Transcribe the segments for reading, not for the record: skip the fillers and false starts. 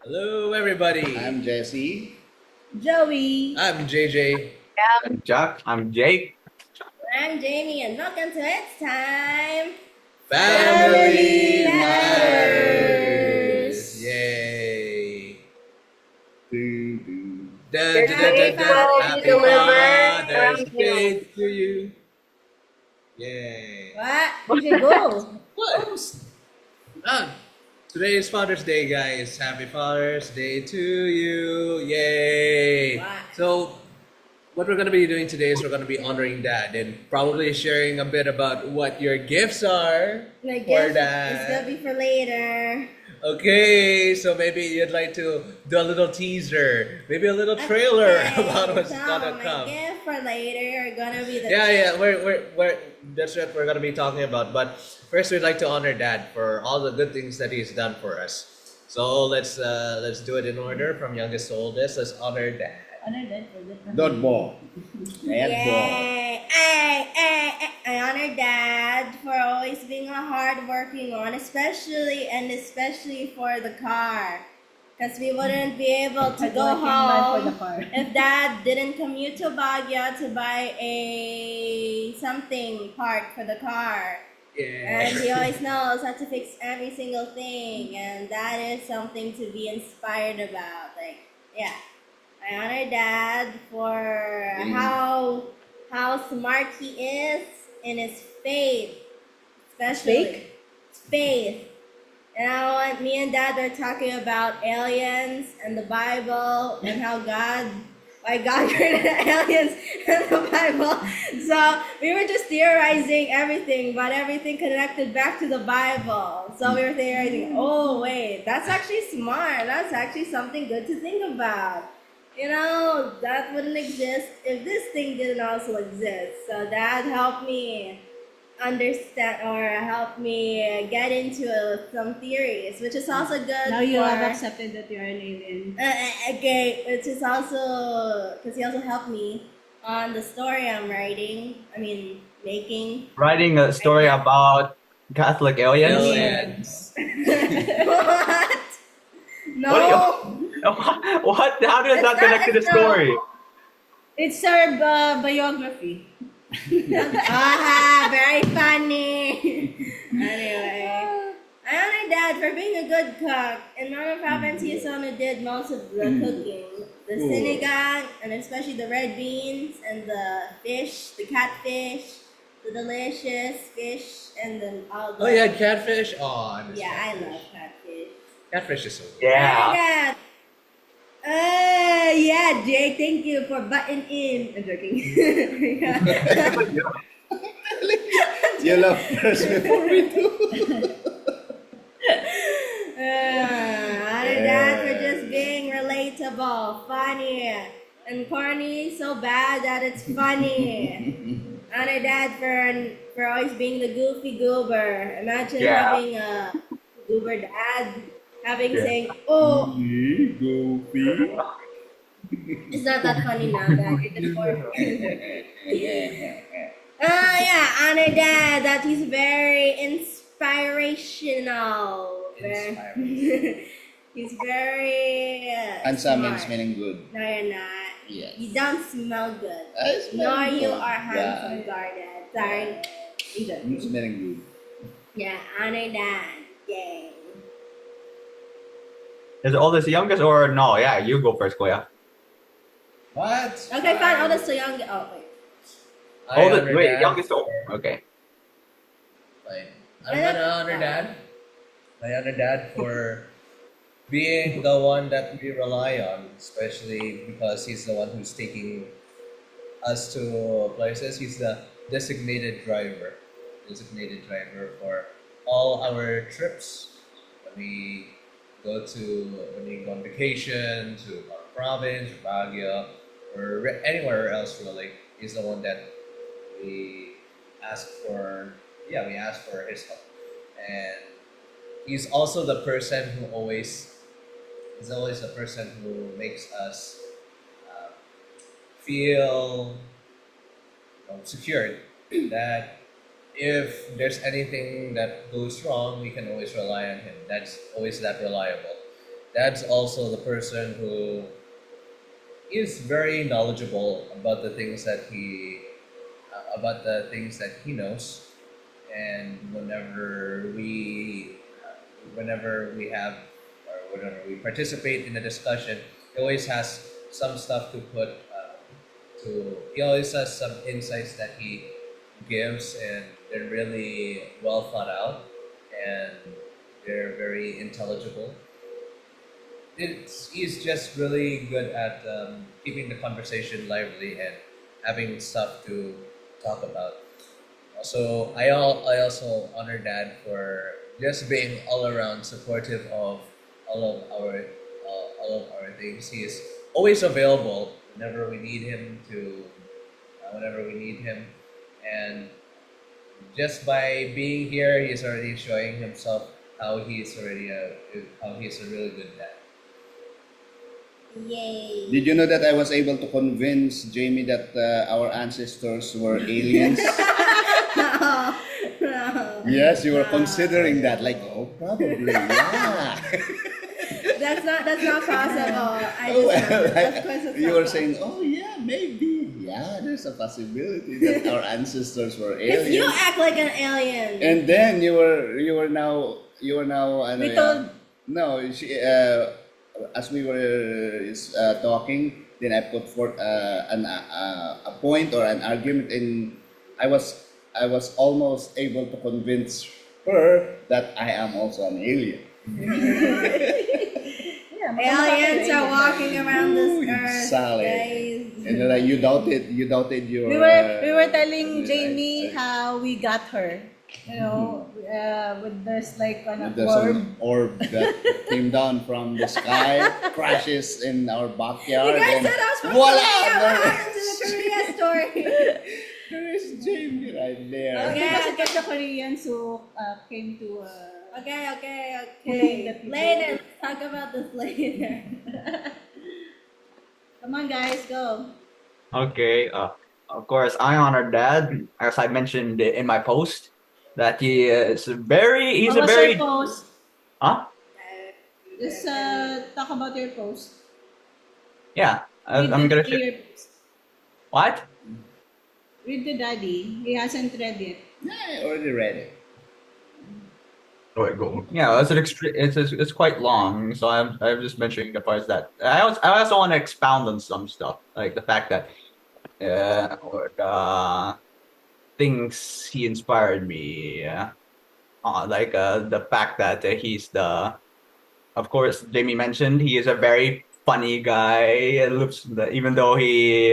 Hello, everybody. I'm Jesse. Joey. I'm JJ. I'm Jack. I'm Jake. I'm Jamie, and welcome to It's Time. Family Family Matters. Matters. Yay. Doo-doo. Dun, dun, dun, Happy dun, dun. Father's Happy Day. Father's Day to you. Yay. What? Okay, go. What? Ah, today is Father's Day, guys. Happy Father's Day to you. Yay. Wow. So, what we're going to be doing today is we're going to be honoring Dad and probably sharing a bit about what your gifts are My for gift is gonna Dad. be for later. Okay, so maybe you'd like to do a little teaser, maybe a little trailer about what's so gonna my come. gift for later are gonna be the Yeah, that's what we're gonna be talking about. But first, we'd like to honor Dad for all the good things that he's done for us. So let's do it in order from youngest to oldest. Let's honor Dad. Dodgeball. Red ball. Yay! I honor Dad for always being a hard working one, especially for the car. Because we wouldn't be able to go home if Dad didn't commute to Baguio to buy a something part for the car. And he Yeah. always knows how to fix every single thing, and that is something to be inspired about. Like, yeah. I honor Dad for how smart he is in his faith, especially faith. And I want me and Dad are talking about aliens and the Bible and why God created aliens and the Bible. So we were just theorizing everything, but everything connected back to the Bible. So we were theorizing, oh wait, that's actually smart. That's actually something good to think about. That wouldn't exist if this thing didn't also exist. So Dad helped me understand or help me get into some theories, which is also good. Now you have for accepted that you're an alien. okay, which is also because he also helped me on the story I'm writing. I mean, making. Writing a story about Catholic aliens. Aliens. What? No. What? What? How does that connect to the story? It's our biography. Very funny. Anyway, I honor Dad for being a good cook. In Northern Province, he's the one who did most of the cooking. The Ooh. sinigang, and especially the red beans, and the fish, the catfish, the delicious fish, and then all the... Oh, you had catfish. Oh, I miss Yeah, I catfish. love catfish. Catfish is so good. Yeah. Yeah, Jake, thank you for butting in. I'm joking. Yeah. You love first before we do. Honor Dad for just being relatable, funny, and corny so bad that it's funny. Honor Dad for always being the goofy goober. Imagine Yeah. having a goober dad, saying, Oh. "Oh, Goofy. it's not that funny now, Dad. You're just four." Yeah, honor Dad that he's very inspirational. He's very Handsome smart. means meaning good. No, you're not. Yes. You don't smell good. I smell Nor you good. are handsome, guarded. Sorry. Means meaning good. Yeah, honor Dad. Yay. Is the oldest the youngest or no? Yeah, you go first, Kuya. What? Okay, fine. Oldest to young. Oh, wait. I Oldest, honor wait, Dad. youngest to okay. Fine. I'm gonna honor Dad. I honor Dad for being the one that we rely on, especially because he's the one who's taking us to places. He's the designated driver for all our trips. When we go on vacation to our province or Baguio or anywhere else really, he's the one that we ask for. Yeah, we ask for his help, and he's also the person who always is always the person who makes us uh, feel secured that if there's anything that goes wrong, we can always rely on him. That's always that reliable. Dad's also the person who is very knowledgeable about the things that he knows, and whenever we have or whenever we participate in a discussion, he always has some stuff to put to. He always has some insights that he gives, and they're really well thought out, and they're very intelligible. He's just really good at keeping the conversation lively and having stuff to talk about. Also, I also honor Dad for just being all around supportive of all of our all of our things. He is always available whenever we need him, and just by being here, he's already showing himself how he's a really good dad. Yay. Did you know that I was able to convince Jamie that our ancestors were aliens? No, no. Yes, you were No. considering that. Like, oh, probably, yeah. That's not possible. I Oh, just well, of course it's you not were saying, possible. oh yeah, maybe. Yeah, there's a possibility that our ancestors were If you aliens. act like an alien. And then you were now ano, We yan? told- No, as we were talking, then I put forth a point or an argument, and I was almost able to convince her that I am also an alien. Yeah, Aliens are walking around this Ooh, earth, solid. guys. And then, you doubted your. We were telling right, Jamie right. how we got her. You know, with this like an There's orb. an orb that came down from the sky, crashes in our backyard. You guys and said I was from voila! Korea. What There happened to the Korea story? there is Jamie right there. Okay. Because the Koreans who came to. Okay. That we Later. Let's talk about this later. Come on, guys, go. Okay. Of course, I honor Dad, as I mentioned in my post, that he's a What was very, your post? huh? Just talk about your post. Yeah. Read I'm gonna read share. your post. What? Read to Daddy. He hasn't read it. Yeah, I already read it. Go. Yeah, it's quite long, so I'm just mentioning the parts that I also want to expound on some stuff, like the fact that or the things he inspired me, like the fact that he's of course Jamie mentioned he is a very funny guy. It looks even though he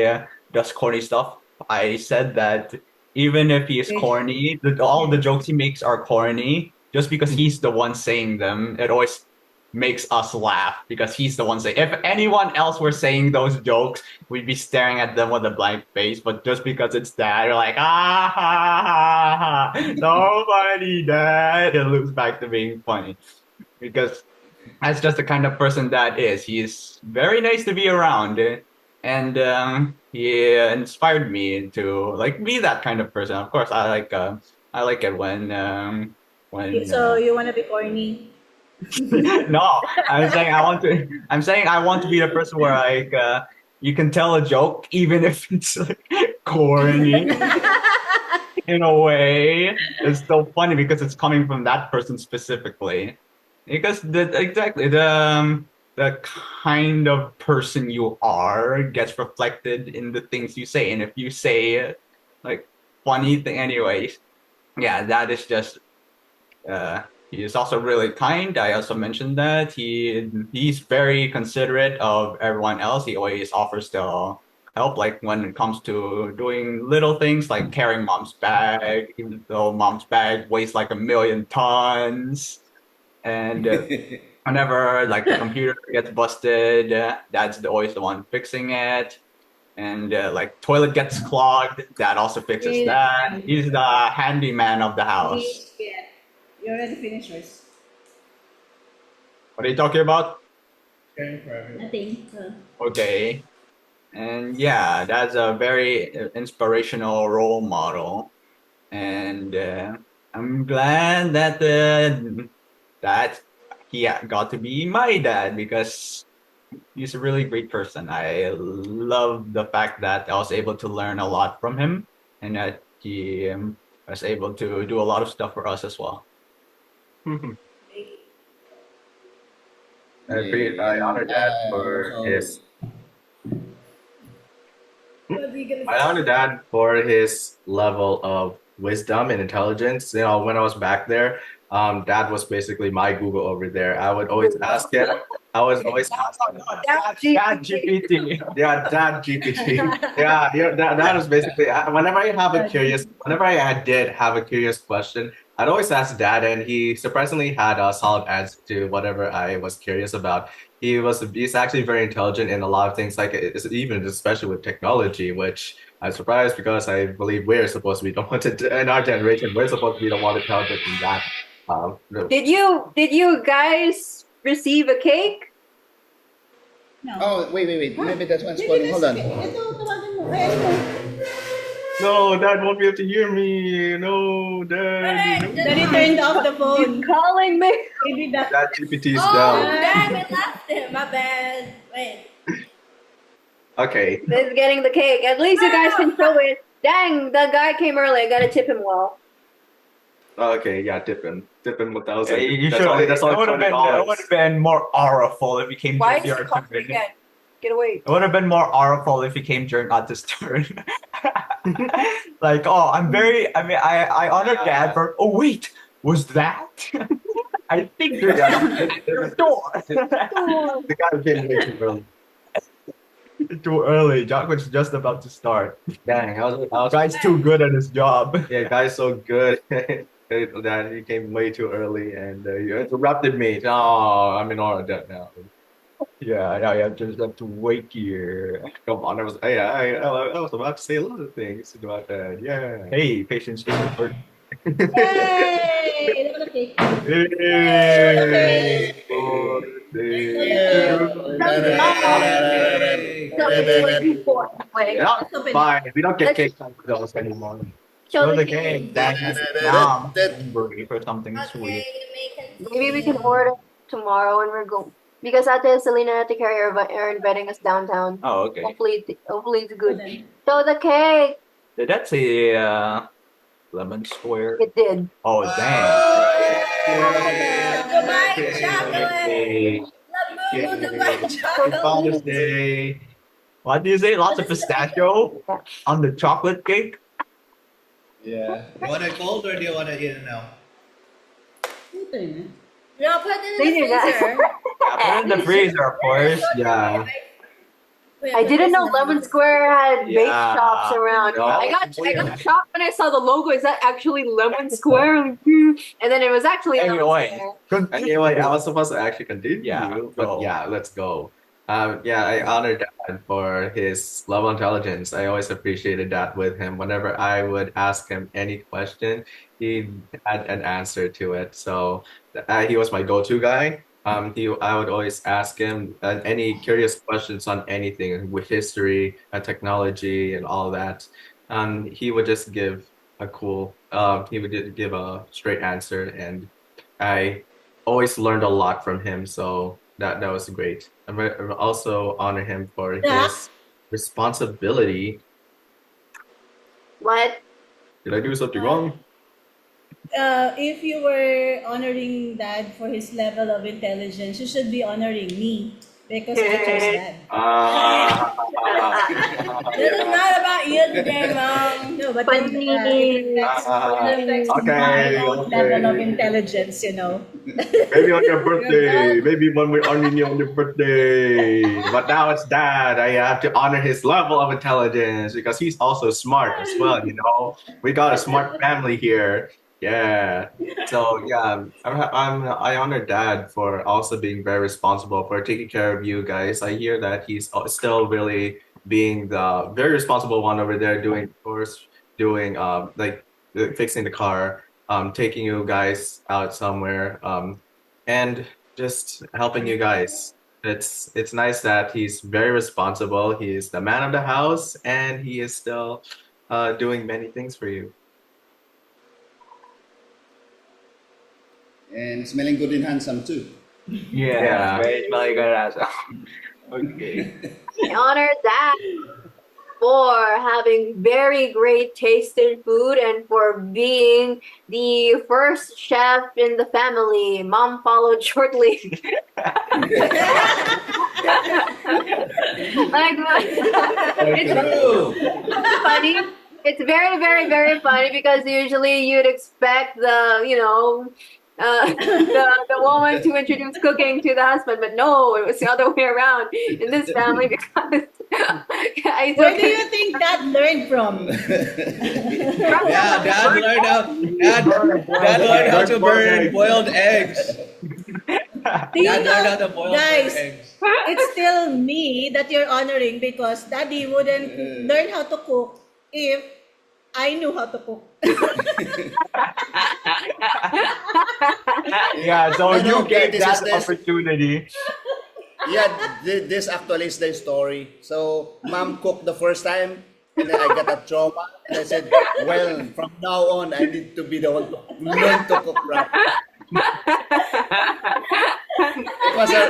does corny stuff. I said that even if he is corny, all the jokes he makes are corny. Just because he's the one saying them, it always makes us laugh because he's the one saying. If anyone else were saying those jokes, we'd be staring at them with a blank face. But just because it's Dad, you're like, ah ha ha, so funny, Dad. It loops back to being funny because that's just the kind of person Dad is. He's very nice to be around, and he inspired me to like be that kind of person. Of course, I like it when. So you want to be corny? No, I'm saying I want to be the person where like you can tell a joke even if it's like corny in a way. It's still funny because it's coming from that person specifically. Because the kind of person you are gets reflected in the things you say, and if you say like funny thing anyways, yeah, that is just. He is also really kind. I also mentioned that he's very considerate of everyone else. He always offers to help, like when it comes to doing little things like carrying Mom's bag, even though Mom's bag weighs like 1,000,000 tons. And whenever like the computer gets busted, Dad's always the one fixing it. And like toilet gets clogged, Dad also fixes Yeah. that. He's the handyman of the house. Yeah. You already finished yours. What are you talking about? Caring for everyone. Nothing. Okay. And yeah, that's a very inspirational role model. And I'm glad that that he got to be my dad because he's a really great person. I love the fact that I was able to learn a lot from him and that he was able to do a lot of stuff for us as well. I honor Dad for his. What are you gonna I say? honor Dad for his level of wisdom and intelligence. You know, when I was back there, Dad was basically my Google over there. I would always ask him. I was always asking. Dad GPT. Yeah, Dad GPT. Yeah, that was basically whenever I have a curious, whenever did have a curious question, I'd always ask Dad, and he surprisingly had a solid answer to whatever I was curious about. He's actually very intelligent in a lot of things, like even especially with technology, which I'm surprised because I believe we're supposed to be the one to in our generation we're supposed to be the one intelligent in that. No. Did you guys receive a cake? No. Oh, wait. Maybe that's one's Maybe calling. Hold on. Ito, tawagin mo. Ay, ano mo? No, Dad won't be able to hear me. No, Dad. Daddy turned off the phone. Calling me. Maybe that. Dad GPT's Oh, down. damn, it left him. My bad. Wait. Okay. Is getting the cake. At least you guys can show it. Dang, the guy came early. I gotta tip him well. Okay, yeah, tip him 1,000. You That's should. only It would have been. $20. It would have been more auraful if he came Why during is your he calling me turn. again? Get away. It would have been more auraful if he came during Ata's turn. Like, oh, I'm very. I mean, I honor Dad for. Oh wait, was that? I think there's something at your door. The guy came way too early. Too early. Jock was just about to start. Dang, I was Guy's too good at his job. yeah, guy's so good that he came way too early and you interrupted me. Oh, I'm in awe of that now. Yeah, now you have just have to wait here. Come on, I was about to say a lot of things about that. Yeah. Hey, patience is important. Yay! Ito na cake. Hey! Wait. Yeah, fine. We don't get cake on those anymore. Show Show the the game. That is mom. Hungry for something Okay, sweet. you may continue. Maybe we can order tomorrow when we're going. Because Ate Selena had to carry her inviting us downtown. Oh, okay. Hopefully it's good. Then, Show the cake. Did that say lemon square? It did. Oh, dang. Goodbye, chocolate. Hey, Love you, goodbye, Happy chocolate. Father's Day. What do you say? Lots of pistachio on the chocolate cake? Yeah. You want it cold or do you want to eat it now? ito yun. No, put it in They the do that. freezer. Yeah, put it in the freezer, of course. Yeah. I didn't know Lemon Square had bake Yeah. shops around. No. I got shocked when I saw the logo. Is that actually Lemon Square? And then it was actually Lemon Anyway. Square. Anyway, I was supposed to actually continue. Yeah, But go. yeah, let's go. Yeah, I honor Dad for his level of intelligence. I always appreciated that with him. Whenever I would ask him any question, he had an answer to it. So he was my go-to guy. I would always ask him any curious questions on anything with history and technology and all that. He would just give a cool. He would give a straight answer, and I always learned a lot from him. So that was great. I also honor him for his responsibility. What? Did I do something wrong? If you were honoring Dad for his level of intelligence, you should be honoring me because I chose Dad. This is not about you today, Mom. No, but Funny. it reflects Okay, my own okay. level of intelligence, you know. Maybe on your birthday. Maybe when we're honoring you on your birthday. But now it's Dad. I have to honor his level of intelligence because he's also smart as well. You know, we got a smart family here. Yeah. So yeah, I honor Dad for also being very responsible for taking care of you guys. I hear that he's still really being the very responsible one over there, doing chores, doing like fixing the car, taking you guys out somewhere, and just helping you guys. It's nice that he's very responsible. He's the man of the house, and he is still doing many things for you. And smelling good and handsome too. Yeah, very smelly good ass. Okay. I honor dad for having very great taste in food and for being the first chef in the family. Mom followed shortly. Like, it's True. funny. It's very, very, very funny because usually you'd expect the woman to introduce cooking to the husband, but no, it was the other way around in this family because I Where took do you think that learned from? Yeah, dad learned how to burn boiled eggs. Do you Dad learned how know, to boil guys, eggs. it's still me that you're honoring because daddy wouldn't learn how to cook if I knew how to cook. Yeah, so No, no, you gave this is that this. opportunity. Yeah, this actually is the story. So, mom cooked the first time, and then I got a trauma, and I said, well, from now on, I need to be the one to learn to cook properly.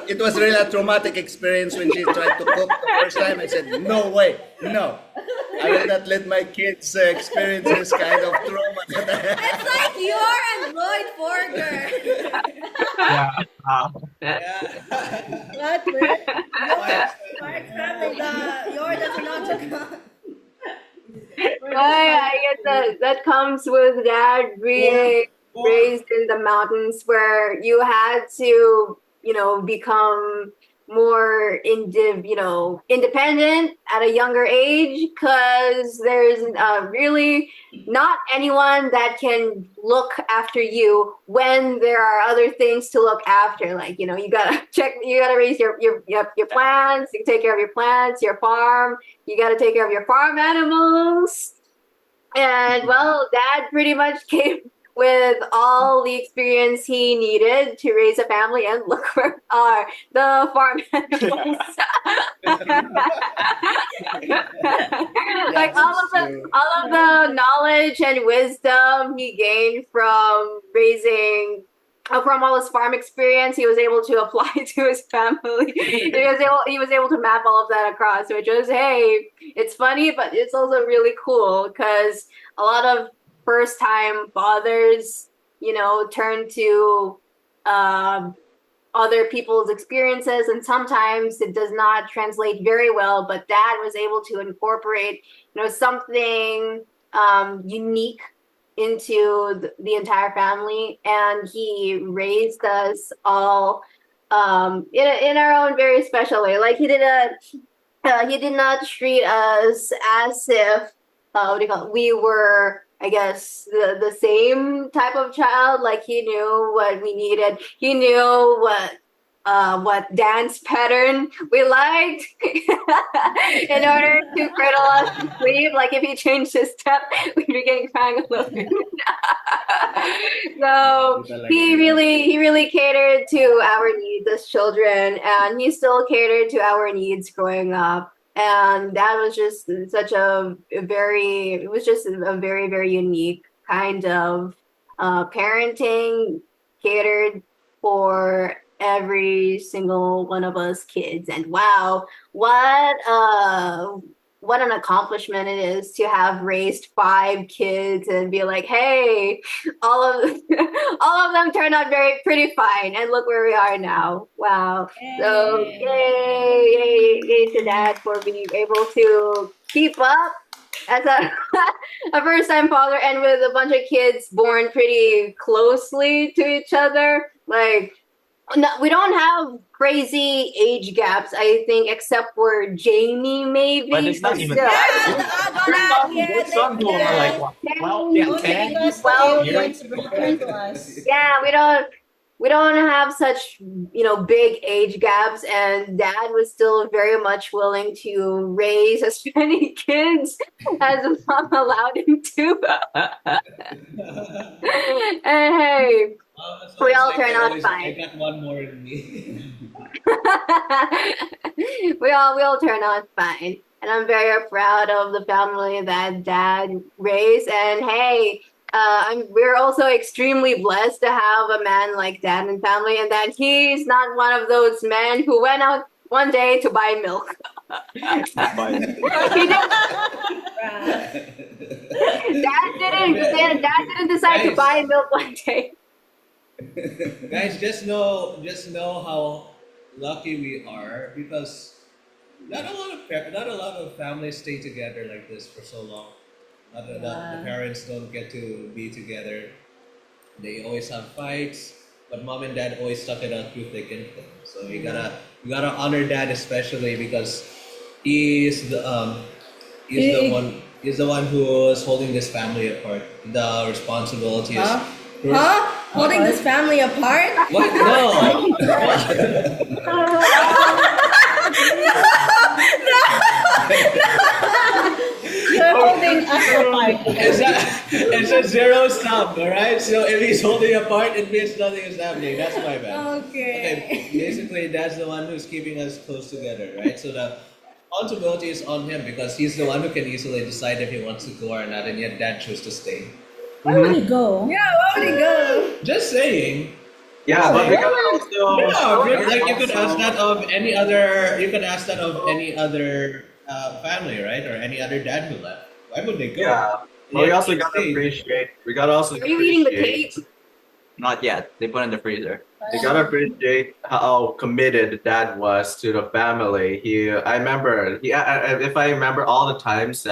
It was really a traumatic experience when she tried to cook the first time. I said, no way, no. I will not let my kids experience this kind of trauma. It's like you're and Lloyd Forger. Yeah. Yeah. What? Mark's family, you're doesn't know to cook. I guess that comes with dad being raised in the mountains where you had to, become more independent at a younger age because there's really not anyone that can look after you when there are other things to look after. Like, you gotta raise your plants, you take care of your plants, your farm, you gotta take care of your farm animals. And well, dad pretty much came with all the experience he needed to raise a family and look where are the farm animals. Like all of the knowledge and wisdom he gained from raising from all his farm experience, he was able to apply to his family. He was able to map all of that across, which was, hey, it's funny, but it's also really cool because a lot of first time fathers, turn to other people's experiences, and sometimes it does not translate very well. But dad was able to incorporate, something unique into the entire family, and he raised us all in our own very special way. Like he did not treat us as if we were, I guess, the same type of child. Like he knew what we needed. He knew what dance pattern we liked in order to cradle us to sleep. Like if he changed his step, we'd be getting crying a little bit. So he really catered to our needs as children, and he still catered to our needs growing up. And that was just a very very unique kind of parenting, catered for every single one of us kids. And wow, what an accomplishment it is to have raised 5 kids and be like, hey, all of them turned out pretty fine, and look where we are now. Wow. So yay to dad for being able to keep up as a first time father, and with a bunch of kids born pretty closely to each other. Like, no, we don't have crazy age gaps, I think, except for Jamie, maybe. But it's not even still. Some people are like, well, yeah, Only 10. because the Well, aliens returned to us. Yeah, we don't have such big age gaps, and dad was still very much willing to raise as many kids as mom allowed him to. And hey, So we it's all like turn I out always- fine. I got one more in me. we all turn out fine, and I'm very proud of the family that dad raised. And hey, we're also extremely blessed to have a man like Dad in family, and that he's not one of those men who went out one day to buy milk. He didn't, Dad didn't decide to buy milk one day. Guys, just know how lucky we are because not a lot of families stay together like this for so long. The parents don't get to be together. They always have fights, but mom and dad always stuck it out through thick and thin. So you gotta honor dad especially because he's the one who is holding this family apart. The responsibility is. Holding this family apart? What? No. You're holding us apart. It's a zero sum, alright? So if he's holding apart, it means nothing is happening. That's my bad. Okay. Basically, that's the one who's keeping us close together, right? So the responsibility is on him because he's the one who can easily decide if he wants to go or not, and yet dad chose to stay. Where would you go? Yeah, where would he go? Just saying. Yeah, but we gotta also. Yeah, like you could ask that of any other. You could ask that of any other family, right, or any other dad who left. Why would they go? Yeah, but we also gotta appreciate. We gotta also. Are you eating the appreciate- cake? Not yet. They put in the freezer. You gotta appreciate how committed Dad was to the family. I remember, if I remember all the times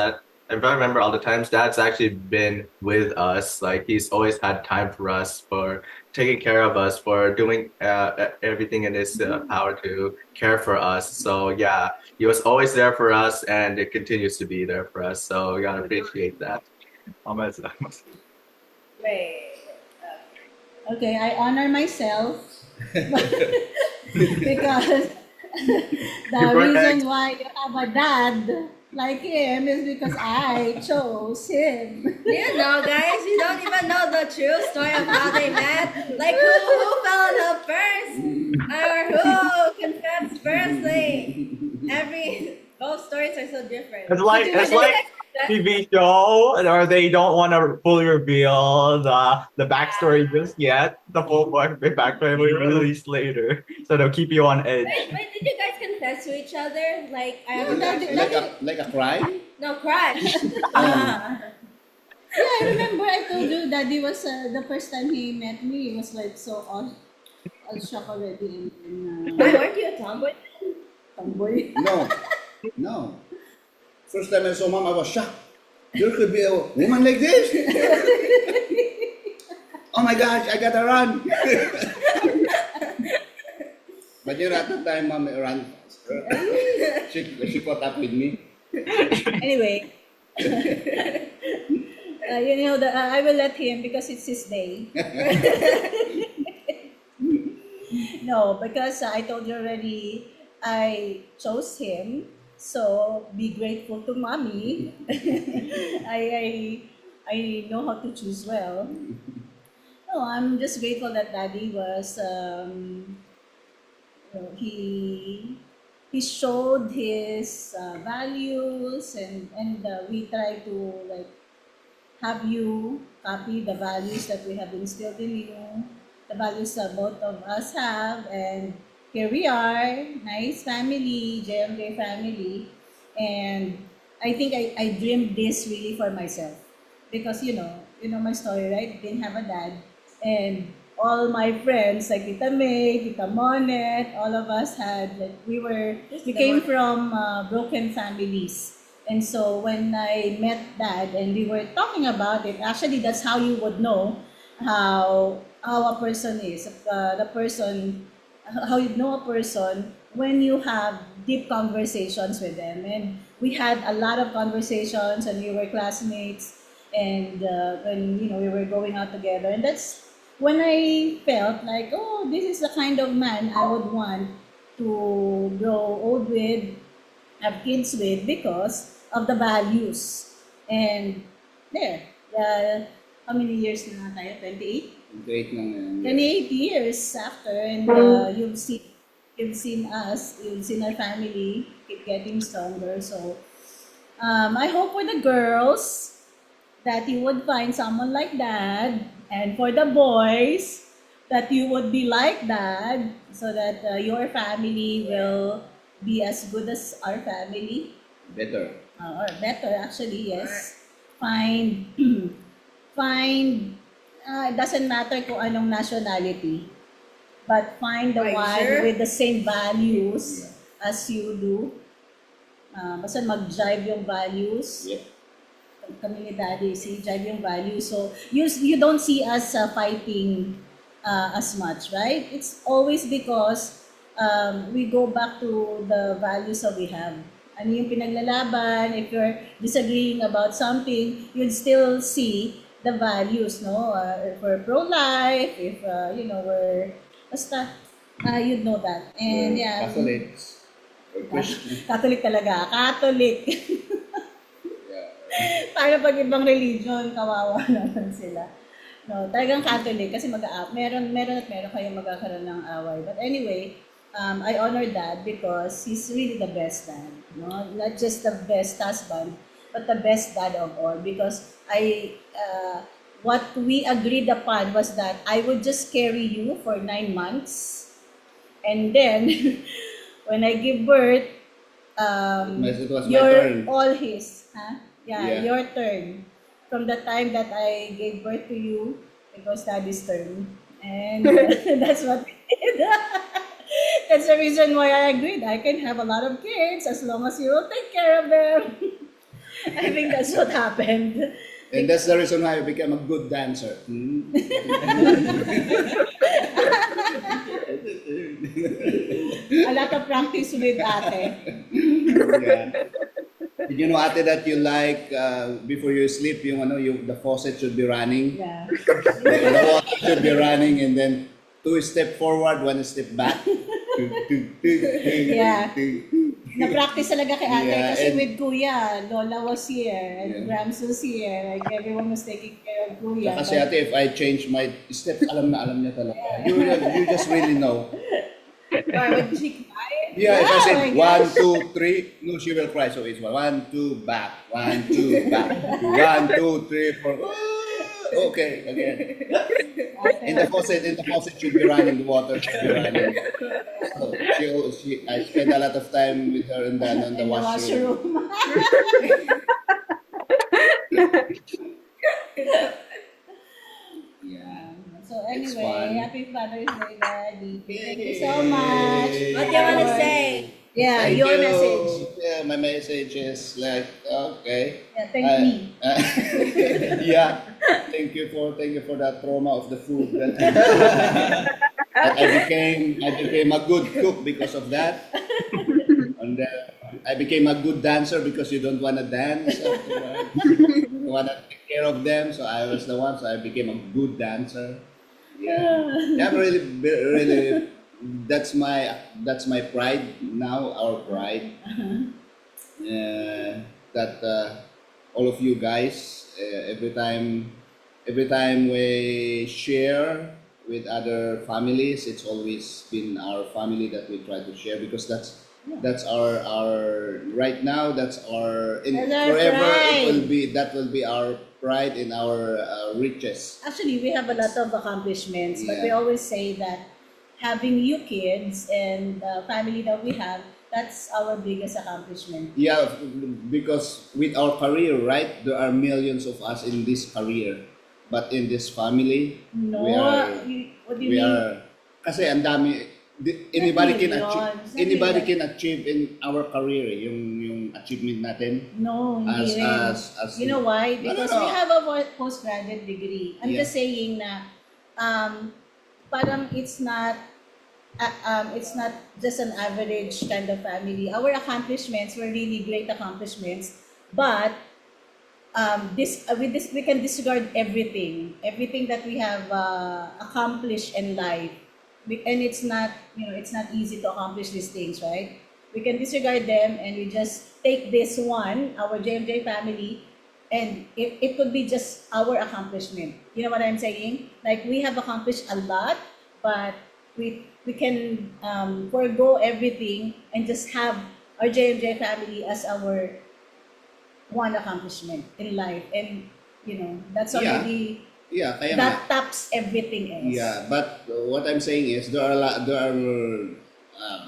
Dad's actually been with us. Like he's always had time for us, for taking care of us, for doing everything in his power to care for us. So yeah, he was always there for us, and it continues to be there for us. So we gotta appreciate that. Wait. Okay, I honor myself because the reason why you have a dad like him is because I chose him. You know, guys, you don't even know the true story of how they met. Like who fell in love first, or who confessed firstly. Both stories are so different. It's like TV show, or they don't want to fully reveal the backstory just yet. The full backstory will be released later, so they'll keep you on edge. Wait, did you guys confess to each other? Like I have a crush. Like a crime? No crush. Yeah, I remember I told you Daddy was the first time he met me. He was like so all shocked already. Why weren't you a tomboy? Tomboy. No. First time I saw mom, I was shocked. There could be a woman like this? Oh my gosh, I gotta run. But at the time, mom ran faster. She caught up with me. Anyway, I will let him because it's his day. No, because I told you already, I chose him. So be grateful to mommy. I know how to choose well. No, I'm just grateful that Daddy was he showed his values and we try to like have you copy the values that we have instilled in you, the values that both of us have, and here we are, nice family, JMJ family, and I think I dreamed this really for myself because you know my story, right? I didn't have a dad, and all my friends like Tita May, Tita Monet, all of us had we came from broken families, and so when I met Dad and we were talking about it, actually that's how you would know how a person is, how you know a person when you have deep conversations with them. And we had a lot of conversations and we were classmates and when we were going out together, and that's when I felt like, oh, this is the kind of man I would want to grow old with, have kids with, because of the values. And there, how many years na tayo? 28? Great naman. 28 years after, and you've seen our family keep getting stronger. So I hope for the girls that you would find someone like Dad, and for the boys, that you would be like Dad, so that your family will be as good as our family, Better. or better actually, yes. Find, find, it doesn't matter kung anong nationality, but find the Are you one sure? with the same values as you do. Basta mag-jive yung values. Yep. Kami ni Daddy, see, jive yung values. So, you don't see us fighting as much, right? It's always because we go back to the values that we have. Ano yung pinaglalaban, if you're disagreeing about something, you'll still see the values, no? If we're pro-life, if, we're, basta, you'd know that. And yeah, Catholics. Or Christian. Catholic talaga, Catholic. Yeah. Para pag ibang religion, kawawa naman sila. No, talagang Catholic kasi meron at meron kayong magkakaroon ng away. But anyway, I honor Dad because he's really the best dad. No? Not just the best husband, but the best dad of all. Because what we agreed upon was that I would just carry you for 9 months. And then, when I give birth, It was my you're turn. all his. Huh? Yeah. Your turn. From the time that I gave birth to you, it was Daddy's turn. And that's what we did. That's the reason why I agreed. I can have a lot of kids as long as you will take care of them. I think that's what happened. And that's the reason why I became a good dancer. Hmm? A lot of practice with ate. Yeah. Did you know, ate, that you like before you sleep, the faucet should be running. Yeah. The water should be running, and then 2 step forward, 1 step back. Yeah. Na-practice talaga kay ate Yeah, kasi and- with Kuya, Lola was here, and Yeah. Grams was here, like everyone was taking care of Kuya. Kasi But- ate, if I change my steps, alam niya talaga. You just really know. Or would she cry? Yeah, if I Oh say my 1, gosh. 2, 3, no, she will cry. So it's 1, 2, back, 1, 2, back, 1, 2, 3, 4. Okay, again. In the faucet should be running, the water should be running. So I spend a lot of time with her on the in the washroom. washroom. Yeah. So It's anyway, fun. happy Father's Day, Daddy. Thank you so much. What do you want to say? Yeah, Thank your you. message. Yeah, my message is like, okay. Yeah, thank me. Yeah, thank you for that trauma of the food that I became a good cook because of that. And I became a good dancer because you don't want to dance. You want to take care of them, so I was the one. So I became a good dancer. Yeah, really. That's my pride now. Our pride. That all of you guys, every time we share with other families, it's always been our family that we try to share because that's our right now. That's our That's our forever. pride. That will be our pride in our riches. Actually, we have a lot of accomplishments, but we Yeah. always say that having you kids and the family that we have, that's our biggest accomplishment. Yeah, because with our career, right, there are millions of us in this career, but in this family, No, we are. what do you We mean? are, kasi ang dami, anybody can millions. achieve, Not anybody millions. can achieve in our career, yung achievement natin. No, hindi rin. As You know why? No, no, Because no. we have a postgraduate degree. I'm Yeah. just saying na parang it's not just an average kind of family. Our accomplishments were really great accomplishments, but with this we can disregard everything that we have accomplished in life. And it's not easy to accomplish these things, right? We can disregard them and we just take this one, our JMJ family, and it could be just our accomplishment. You know what I'm saying? Like we have accomplished a lot, but we can forego everything and just have our JMJ family as our one accomplishment in life. And that's Yeah. already, Yeah, kaya nga. that tops everything else. Yeah, but what I'm saying is there are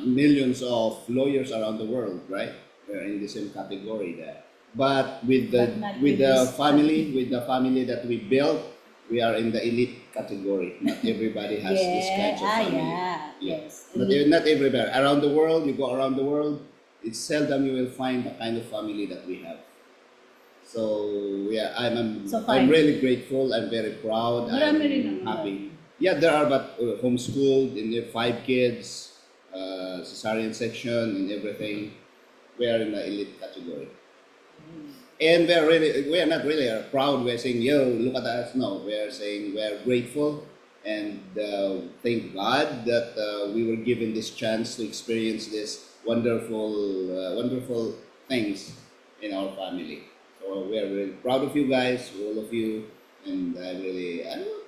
millions of lawyers around the world, right? They're in the same category there. But But not with with the this family that we built, we are in the elite category. Not everybody has this kind of family. Yeah, Yeah. yes. Not everybody. Around the world, you go around the world, it's seldom you will find the kind of family that we have. So yeah, So I'm fine. really grateful. I'm very proud. Marami rin I'm naman. happy. Yeah, there are but homeschooled and there are 5 kids, cesarean section and everything. We are in the elite category. And we are not really proud. We're saying, yo, look at us. No, we are saying we are grateful and thank God that we were given this chance to experience this wonderful things in our family. So we are really proud of you guys, all of you, and I don't know,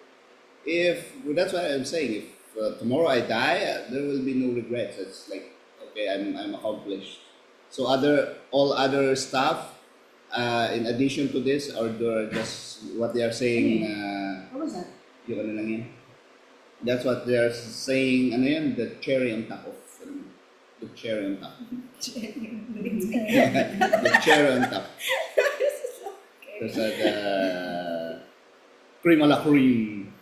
if that's what I'm saying. If tomorrow I die, there will be no regrets. It's like, okay, I'm accomplished. So all other stuff, in addition to this, or they're just what they are saying. What was that? Yung ano lang yun. That's what they're saying. Ano yun? The cherry on top of the cherry on top. The cherry on top. There's the cream a la cream.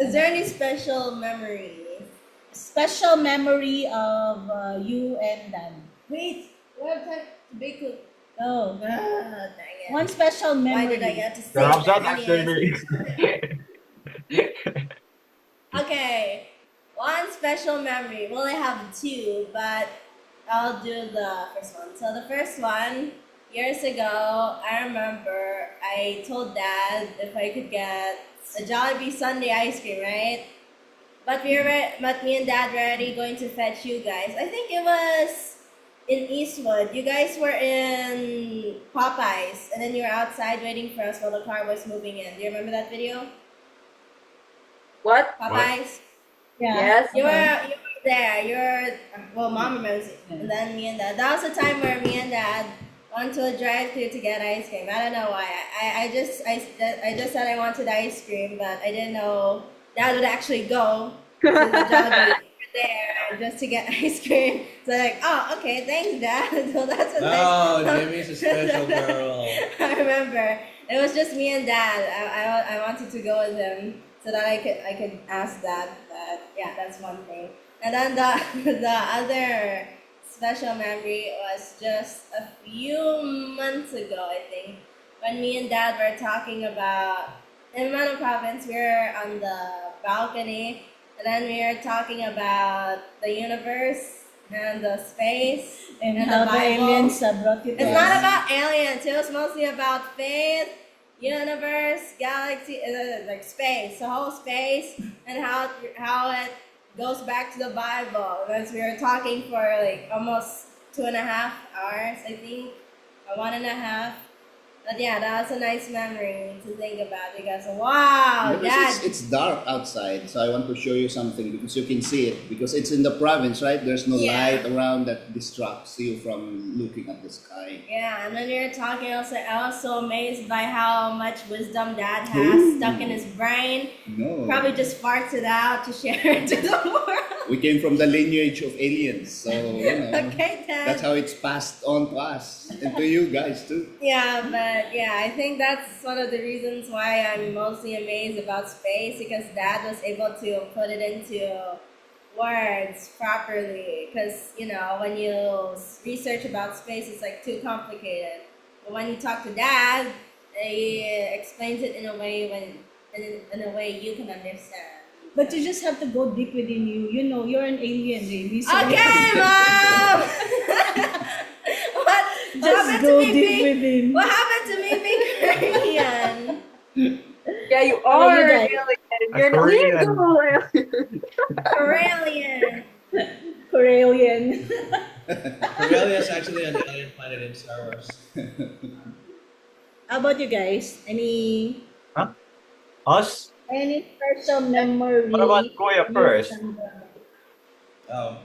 Is there any special memory? Special memory of you and Dan. Wait, we have time to bake it. Oh, Ah, dang it. one special Why memory. did I have to say Grabs that? that actually. Okay, one special memory. Well, I have 2, but I'll do the first one. So the first one, years ago, I remember I told Dad if I could get a Jollibee Sunday ice cream, right? But me and Dad were already going to fetch you guys. I think it was in Eastwood. You guys were in Popeyes, and then you were outside waiting for us while the car was moving in. Do you remember that video? What? Popeyes. Yeah. Yes. You were there. Well, Mom remembers it. And then me and Dad. That was the time where me and Dad went to a drive-thru to get ice cream. I don't know why. I just said I wanted ice cream, but I didn't know Dad would actually go to the Jollibee there just to get ice cream. So like, oh, okay, thanks, Dad. So that's a Oh, nice. Jimmy's a special girl. I remember it was just me and Dad. I wanted to go with him so that I could ask Dad. But yeah, that's one thing. And then the other special memory was just a few months ago, I think, when me and Dad were talking about in Mano Province. We were on the balcony, and then we were talking about the universe and the space And and how the the Bible. aliens brought you to It's us. not about aliens. It was mostly about faith, universe, galaxy, like space, the whole space, and how it goes back to the Bible. Because we were talking for like almost 2.5 hours, I think, or 1.5. But yeah, that was a nice memory to think about because wow, Because Dad. it's dark outside, so I want to show you something because you can see it. Because it's in the province, right? There's no Yeah. light around that distracts you from looking at the sky. Yeah, and then we were talking also. I was so amazed by how much wisdom Dad has stuck in his brain. No. Probably just farts it out to share it to the world. We came from the lineage of aliens, so Okay, Dad. that's how it's passed on to us and to you guys too. Yeah, but yeah, I think that's one of the reasons why I'm mostly amazed about space because Dad was able to put it into words properly. Because when you research about space, it's like too complicated. But when you talk to Dad, he explains it in a way in a way you can understand. But you just have to go deep within you. You're an alien, really. So Okay, Mom. what just happened go to me deep being? within. What happened to me being Korean? Yeah, you Oh, are you an guys. alien. A You're an Korean. alien. Korean. Korean. Corellia is actually an alien planet in Star Wars. How about you guys? Any Us? special memory? What about Kuya first? I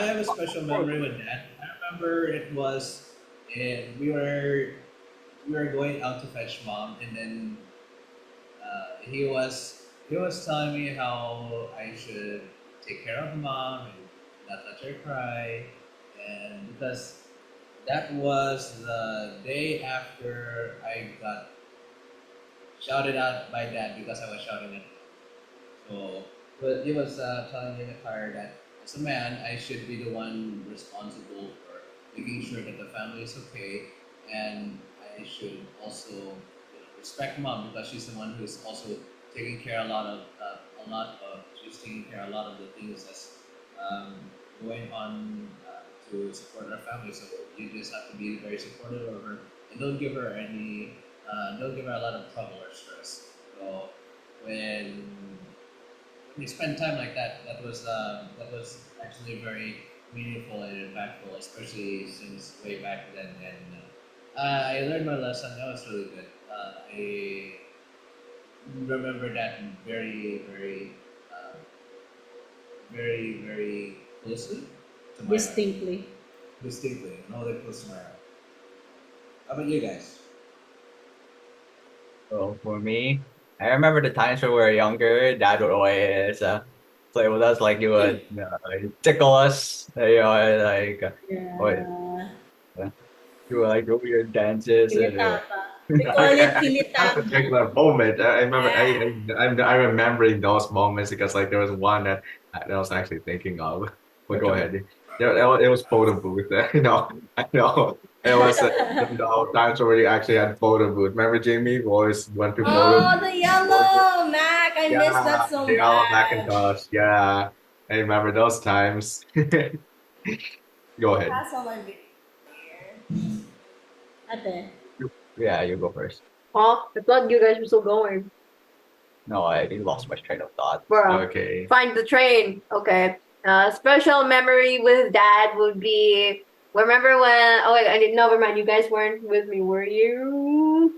have a special memory with Dad. I remember it was we were we were going out to fetch mom, and then he was telling me how I should take care of mom and not let her cry, and because that was the day after I got shouted at by dad because I was shouting at him. So, but he was telling me in the car that as a man, I should be the one responsible for making sure that the family is okay, and I should also respect mom because she's the one who's also taking care she's taking care of a lot of the things that's um, going on to support our family. So you just have to be very supportive of her and don't give her a lot of trouble or stress. So when we spend time like that, that was actually very meaningful and impactful, especially since way back then. And I learned my lesson. That was really good. I remember that very closely to my heart. Distinctly. Distinctly, and all that close to my heart. How about you guys? So for me, I remember the times when we were younger, Dad would always play with us, like he would tickle us, always, Yeah. do like weird dances and Kilitapa. We call it That kilitapa. particular moment, I remember. Yeah. I'm remembering those moments because like there was one that I was actually thinking of. But go ahead. Yeah, it was photo booth. I know. It was times where we actually had photo booth. Remember Jamie? We always went to photo Oh, booth. the yellow Mac. I miss that so The yellow much. Macintosh. Yeah, I remember those times. Go ahead. Pass on my video here. Ate. yeah, you go first. Well, I thought you guys were still going. No, I lost my train of thought. Bro, Okay. find the train. Okay. Special memory with dad would be. Remember when? Oh wait, I didn't. Never mind. You guys weren't with me, were you?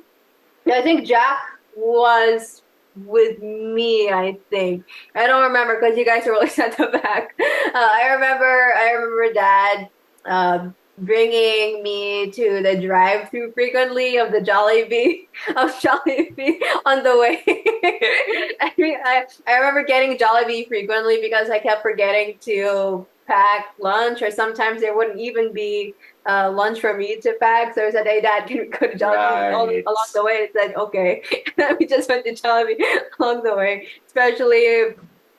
Yeah, I think Jack was with me. I think I don't remember because you guys were always at the back. I remember. I remember dad. Bringing me to the drive-through frequently of the Jollibee on the way. I remember getting Jollibee frequently because I kept forgetting to pack lunch, or sometimes there wouldn't even be lunch for me to pack. So I said, "Hey, Dad, can we go to Jollibee?" Right. Along the way, it said, "Okay." And then we just went to Jollibee along the way, especially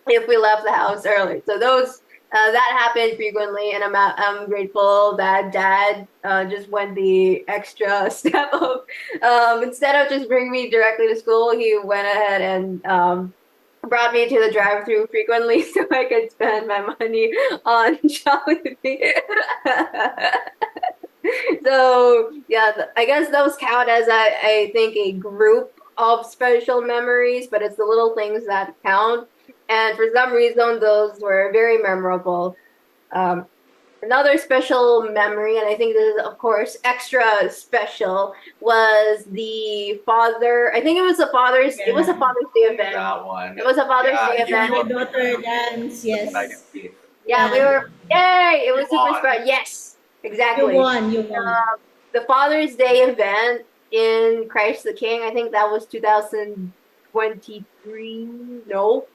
if we left the house early. So those that happened frequently, and I'm grateful that Dad just went the extra step of instead of just bringing me directly to school, he went ahead and brought me to the drive-through frequently so I could spend my money on Jollibee. So yeah, I guess those count as I think a group of special memories, but it's the little things that count. And for some reason, those were very memorable. Another special memory, and I think this is, of course, extra special, was the father. I think it was a Father's. It was a Father's Day event. That one. It was a Father's Yeah, Day you event. My daughter dance, yes. Yeah, we were. Yay! It was You super won. special. Yes, You exactly. won, you won. The Father's Day event in Christ the King. I think that was 2023. No,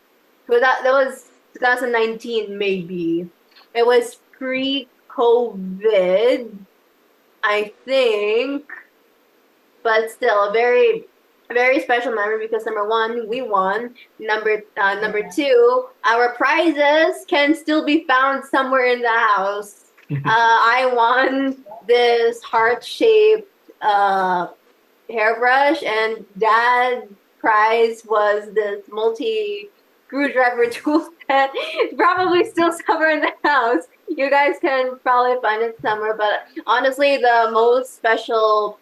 that was 2019 maybe. It was pre-COVID, I think, but still a very very special memory because number one, we won. Number two, our prizes can still be found somewhere in the house. I won this heart-shaped hairbrush, and Dad's prize was this multi screwdriver tool set. It's probably still somewhere in the house. You guys can probably find it somewhere, but honestly, the most special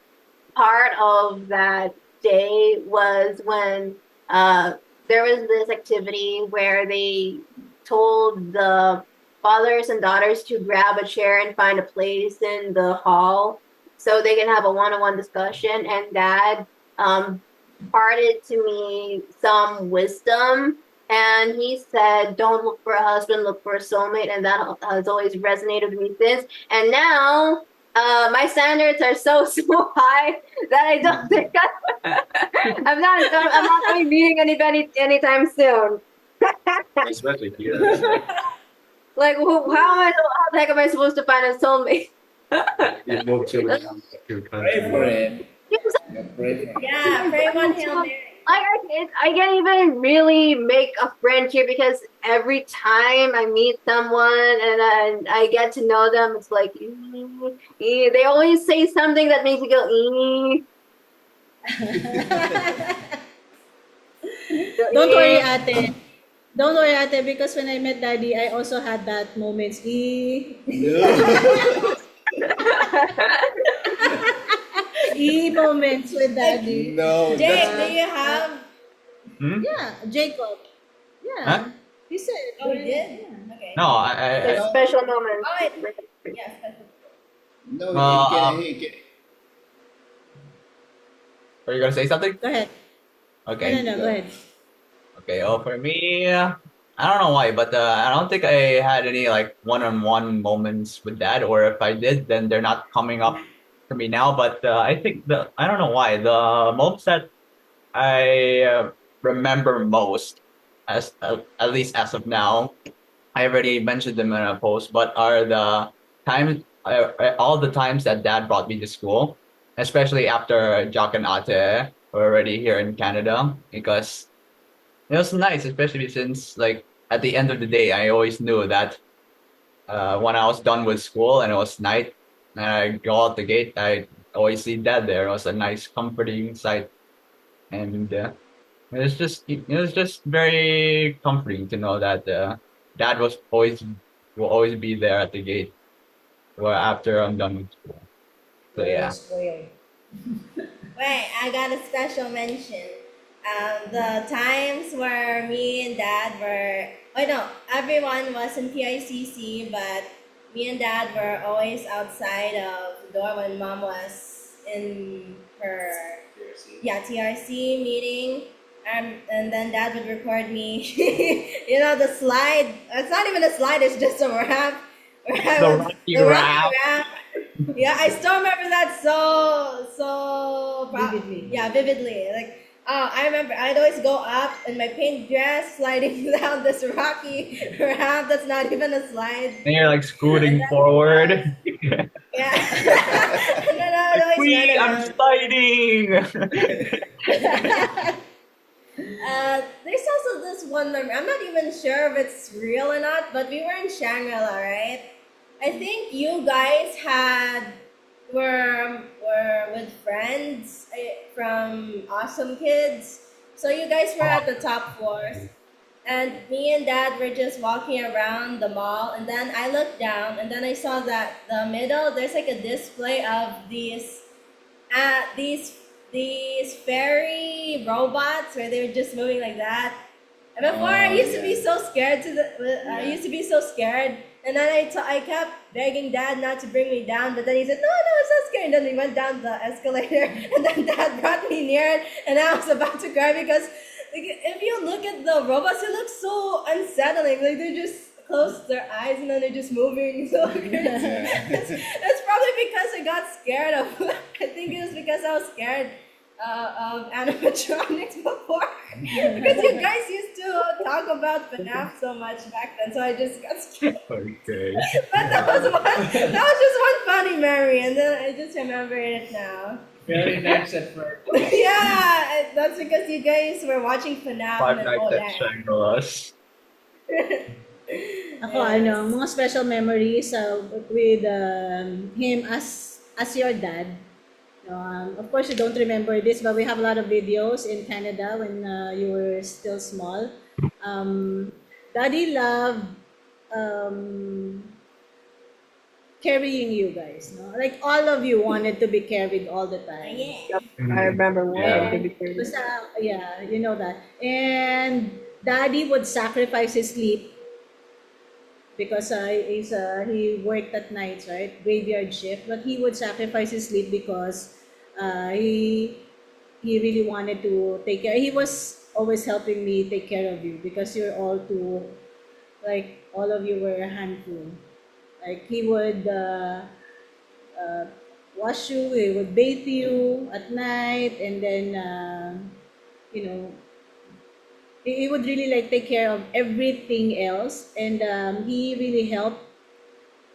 part of that day was when there was this activity where they told the fathers and daughters to grab a chair and find a place in the hall so they can have a one-on-one discussion, and Dad imparted to me some wisdom, and he said, "Don't look for a husband, look for a soulmate," and that has always resonated with me since. And now My standards are so high that I don't think I'm not going to be meeting anybody anytime soon. Especially here. Like, how the heck am I supposed to find a soulmate? You move to your Pray for country. it. Yeah, pray for it. Yeah, pray one Hail Mary. I can't even really make a friend here because every time I meet someone and I get to know them, it's like they always say something that makes me go Don't worry, ate. Don't worry, ate, because when I met Daddy, I also had that moments. Moments with Daddy. No, Jake, that's do you have? Hmm? Yeah, Jacob. Yeah. Huh? He said. Oh, you did? Yeah. Okay. No, There's special moments. Oh, wait. Yes. no. Uh, He can. are you gonna say something? Go ahead. Okay. No, go ahead. Okay. Oh, for me, I don't know why, but I don't think I had any like one-on-one moments with Dad, or if I did, then they're not coming up for me now. But I think I don't know why the moments that I remember most, as at least as of now, I already mentioned them in a post, but are the times, all the times that Dad brought me to school, especially after Jock and Ate were already here in Canada, because it was nice, especially since like at the end of the day, I always knew that when I was done with school and it was night, and I go out the gate, I always see Dad there. It was a nice, comforting sight, and it was just very comforting to know that Dad will always be there at the gate, well, after I'm done with school. So yeah. Wait, I got a special mention. The times where me and Dad were, oh no, everyone was in PICC, but me and Dad were always outside of the door when Mom was in her TRC meeting. And then Dad would record me. The slide. It's not even a slide. It's just a rap. The Rocky rap. Yeah, I still remember that so Vividly. Yeah, vividly. Like, oh, I remember I'd always go up in my pink dress, sliding down this rocky ramp. That's not even a slide. And you're like scooting forward. Yeah. And then I would always run I'm around. sliding. There's also this one memory. I'm not even sure if it's real or not, but we were in Shangri-La, right? I think you guys were with friends from Awesome Kids. So you guys were at the top floors, and me and Dad were just walking around the mall, and then I looked down, and then I saw that the middle there's like a display of these fairy robots where they were just moving like that. And before I used to be so scared I used to be so scared, and then I kept begging Dad not to bring me down, but then he said no, it's not scary. And then we went down the escalator, and then Dad brought me near it, and I was about to cry because like, if you look at the robots, they look so unsettling. Like they just close their eyes and then they're just moving. So it's probably because I got scared of. I think it was because I was scared of animatronics before, because you guys used to talk about FNAF so much back then. So I just got scared. Okay. But that was just one funny memory, and then I just remember it now. Very nice at first. Yeah, that's because you guys were watching FNAF Five and Nights all at that. Shangri-La's. Ako, mga special memories with him as your dad. Of course, you don't remember this, but we have a lot of videos in Canada when you were still small. Daddy loved carrying you guys. No? Like all of you wanted to be carried all the time. Yeah. I remember Yeah. Basta, yeah, you know that. And Daddy would sacrifice his sleep because he worked at nights, right? Graveyard shift. But he would sacrifice his sleep because he really wanted to take care. He was always helping me take care of you because you're all too, like, all of you were a handful. Like, he would wash you, he would bathe you at night, and then, you know, he would really like take care of everything else, and he really helped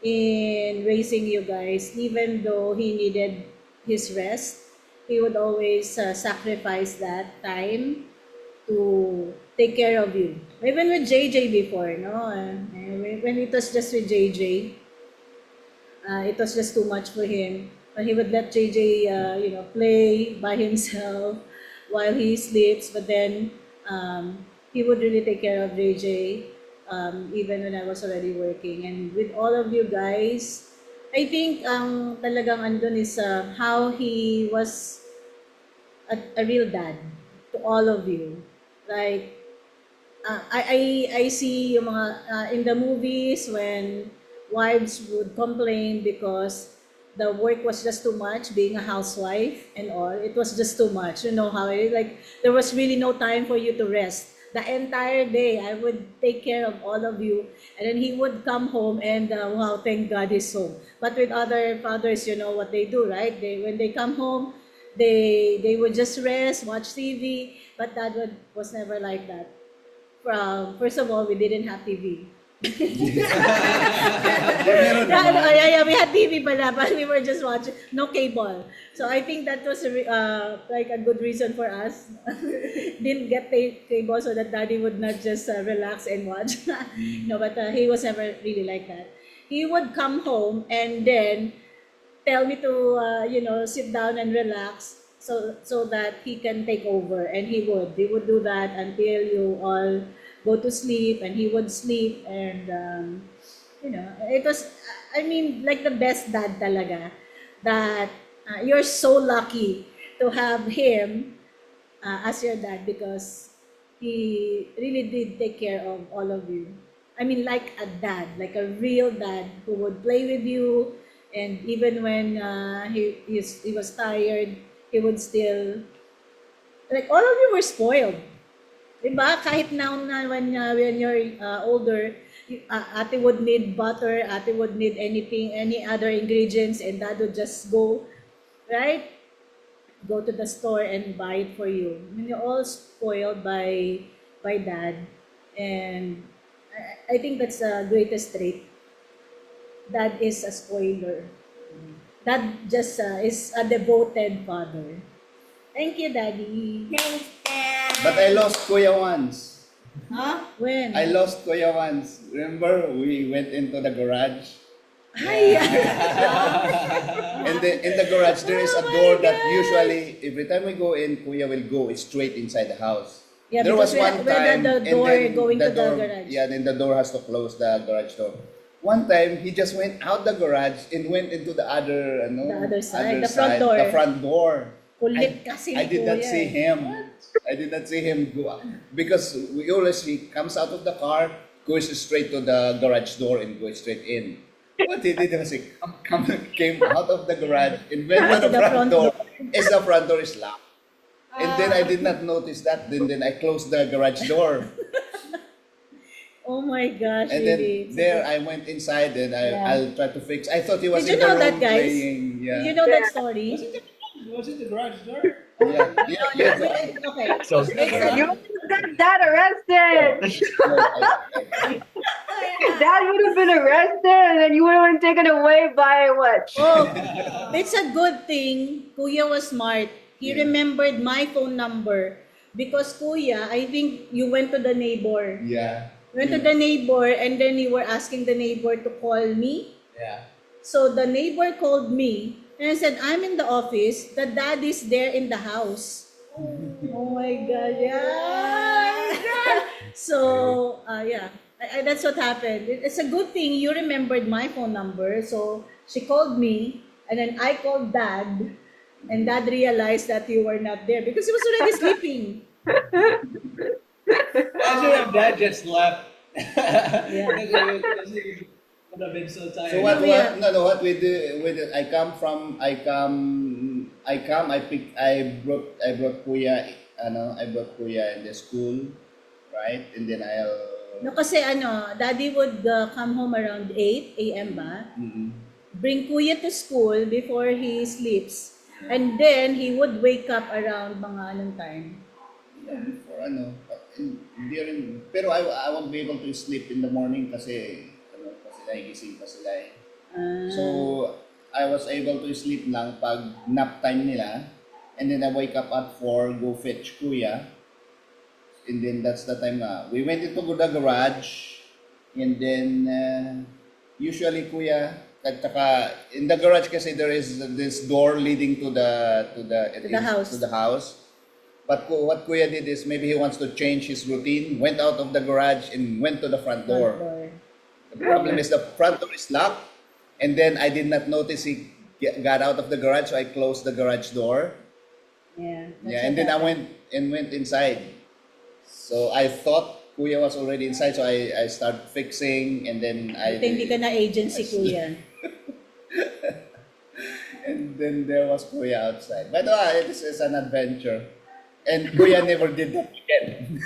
in raising you guys, even though he needed his rest. He would always sacrifice that time to take care of you. Even with JJ before, no? When it was just with JJ, it was just too much for him. But he would let JJ, play by himself while he sleeps. But then he would really take care of JJ, even when I was already working. And with all of you guys, I think talagang andun is how he was a real dad to all of you. Like, I see yung mga, in the movies when wives would complain because the work was just too much, being a housewife and all. It was just too much. You know how it, like, there was really no time for you to rest. The entire day, I would take care of all of you. And then he would come home and, wow, thank God he's home. But with other fathers, you know what they do, right? When they come home, they would just rest, watch TV. But Dad was never like that. First of all, we didn't have TV. Yeah, we had TV pala, but we were just watching, no cable. So I think that was like a good reason for us. Didn't get cable so that Daddy would not just relax and watch. No, but he was never really like that. He would come home and then tell me to sit down and relax so that he can take over, and he would do that until you all go to sleep, and he would sleep, and it was, I mean, like the best dad talaga, that you're so lucky to have him as your dad, because he really did take care of all of you. I mean, like a dad, like a real dad who would play with you, and even when he was tired, he would still, like, all of you were spoiled. Diba? Kahit now na when you're older, ate would need butter, ate would need anything, any other ingredients, and Dad would just go, right? Go to the store and buy it for you. I mean, you're all spoiled by Dad, and I think that's the greatest trait. Dad is a spoiler. Dad just is a devoted father. Thank you, Daddy. Thanks, Dad. But I lost Kuya once. Huh? When? I lost Kuya once. Remember, we went into the garage. Ay! And then in the garage, there is a door that usually, every time we go in, Kuya will go straight inside the house. Yeah, There was because one we had time, the and door then going to the door, garage. yeah, then the door has to close, the garage door. One time, he just went out the garage and went into the other, The other side, the front door. the front door. Kulit kasi I did not Kuya see eh. him. I did not see him go out. Because we always, he comes out of the car, goes straight to the garage door and goes straight in. What he did was he came out of the garage and went to the front door as the front door is locked. And then I did not notice that. Then I closed the garage door. Oh my gosh, And then really. there I went inside and Yeah. I'll try to fix. I thought he was Did you in the know that, room guys? playing. Yeah. You know that story? Was it the garage door? Yeah. Yeah. Okay. So You got Dad arrested. Dad would have been arrested, and then you would have been taken away by what? Oh, it's a good thing Kuya was smart. He Yeah. remembered my phone number because Kuya, I think you went to the neighbor. Yeah. Went to the neighbor, and then you were asking the neighbor to call me. yeah. So the neighbor called me and I said, I'm in the office. The dad is there in the house. Oh my God, yeah. So, yeah, that's what happened. It's a good thing you remembered my phone number. So she called me, and then I called Dad, and Dad realized that you were not there because he was already sleeping. Imagine if Dad just left. Yeah. Because he would have been so tired. So what we do with it, I brought Kuya, I brought Kuya in the school, right? And then No, kasi Daddy would come home around 8 a.m. ba? mm, bring Kuya to school before he sleeps. And then he would wake up around mga anong time. Before hindi rin, pero I won't be able to sleep in the morning kasi, kasi nagigising pa sila eh. So, I was able to sleep lang pag nap time nila. And then I wake up at 4, go fetch Kuya. And then that's the time na we went into the garage. And then, usually Kuya, at saka in the garage kasi there is this door leading to the house. To the house. But what Kuya did is maybe he wants to change his routine, went out of the garage and went to the front door. The problem is the front door is locked, and then I did not notice he got out of the garage, so I closed the garage door. Yeah. Yeah, and then I went inside. So I thought Kuya was already inside, so I started fixing, and then Buti hindi ka na agency, Kuya. and then there was Kuya outside. But this is an adventure. And Kuya never did that again.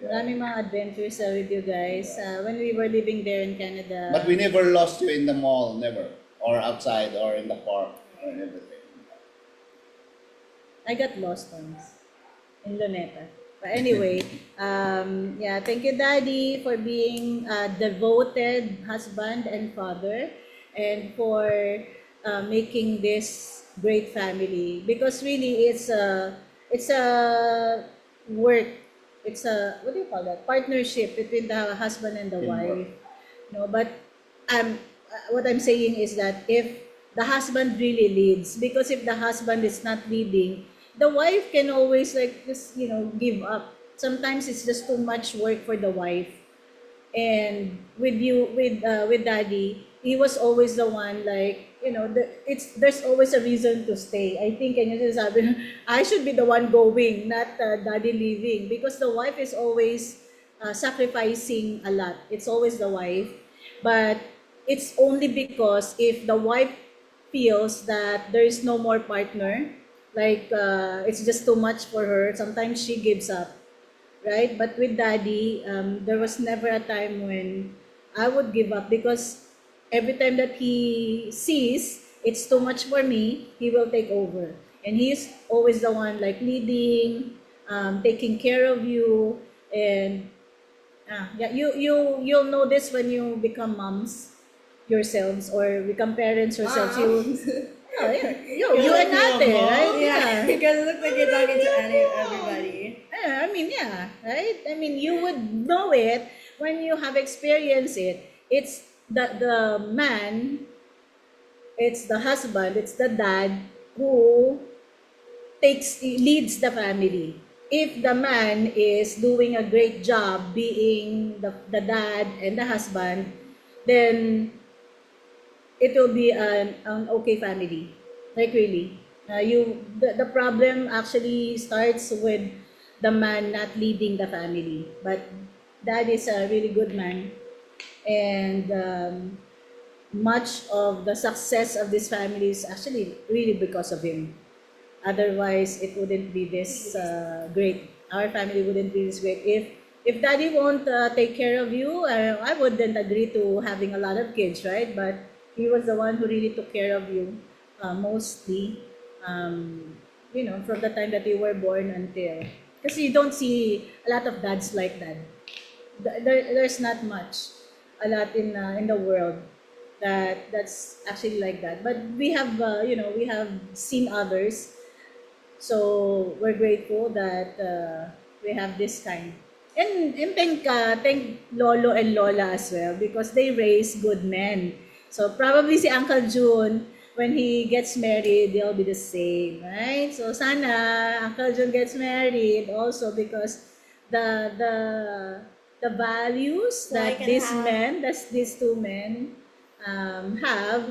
Maraming mga adventures with you guys. When we were living there in Canada. But we never lost you in the mall, never. Or outside, or in the park, or everything. I got lost once in Luneta. But anyway, yeah, thank you, Daddy, for being a devoted husband and father, and for making this great family. Because really, it's a work. It's a, what do you call that? Partnership between the husband and the wife. No, but what I'm saying is that if the husband really leads, because if the husband is not leading, the wife can always like just give up. Sometimes it's just too much work for the wife. And with Daddy, he was always the one like there's always a reason to stay. I think I should be the one going, not Daddy leaving, because the wife is always sacrificing a lot. It's always the wife, but it's only because if the wife feels that there is no more partner, like it's just too much for her, sometimes she gives up, right? But with Daddy, there was never a time when I would give up, because every time that he sees it's too much for me, he will take over. And he's always the one like leading, taking care of you. And yeah, you'll know this when you become moms yourselves or become parents yourselves. You and Ate, right? Yeah, because it looks like you're talking to everybody. I mean, yeah, right? I mean, you would know it when you have experienced it. It's the man, it's the husband, it's the dad who leads the family. If the man is doing a great job being the dad and the husband, then it will be an okay family. Like really. The problem actually starts with the man not leading the family. But Dad is a really good man. And much of the success of this family is actually really because of him. Otherwise, it wouldn't be this great. Our family wouldn't be this great. If Daddy won't take care of you, I wouldn't agree to having a lot of kids, right? But he was the one who really took care of you mostly, from the time that you were born until. Because you don't see a lot of dads like that. There's not much, a lot in the world that's actually like that. But we have, we have seen others. So we're grateful that we have this kind. And thank Lolo and Lola as well, because they raise good men. So probably si Uncle June, when he gets married, they'll be the same, right? So sana Uncle June gets married also, because the values that these two men have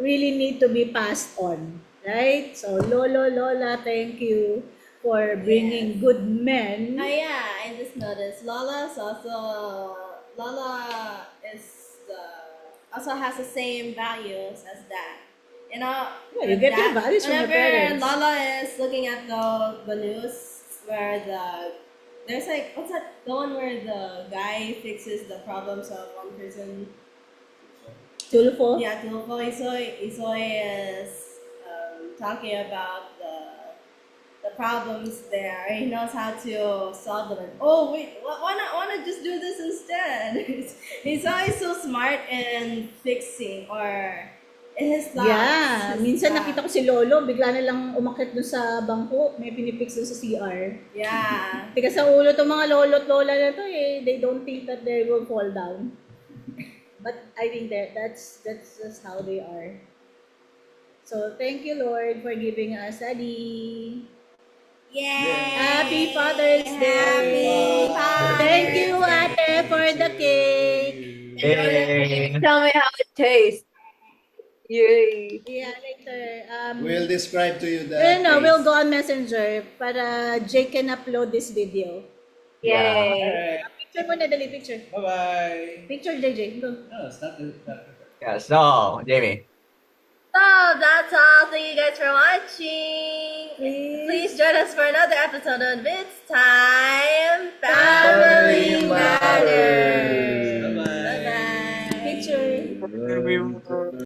really need to be passed on, right? So Lolo, Lola, thank you for bringing good men. Oh yeah, I just noticed Lala also has the same values as Dad. Yeah, you get your values from your whenever parents. Lala is looking at the news where there's like, what's that, the one where the guy fixes the problems of one person, Tulfo? Yeah, Tulfo Isoy is talking about the problems there. He knows how to solve them. Oh wait, why not just do this instead? He's always so smart in fixing or in his thoughts. Yeah, his minsan thoughts. nakita ko si Lolo, bigla na lang umakyat dun sa bangko, may pinipix dun sa CR. Yeah. Tigas sa ulo tong mga lolo at lola na to eh, they don't think that they will fall down. But I think that's just how they are. So thank you Lord for giving us Daddy. Yay! Happy Father's Day! Happy Father's Thank you Day. Ate for the cake. Yay. Tell me how it tastes. Yay. Yeah, later. We'll describe to you the No, we'll taste. go on Messenger para Jake can upload this video. Yay. Alright. Picture mo na, dali picture. Bye-bye. Picture, JJ. Go. No, it's not Yeah, so, Jamie. So that's all. Thank you guys for watching. Please join us for another episode of It's Time Family Matters. Bye-bye. Bye-bye. Picture.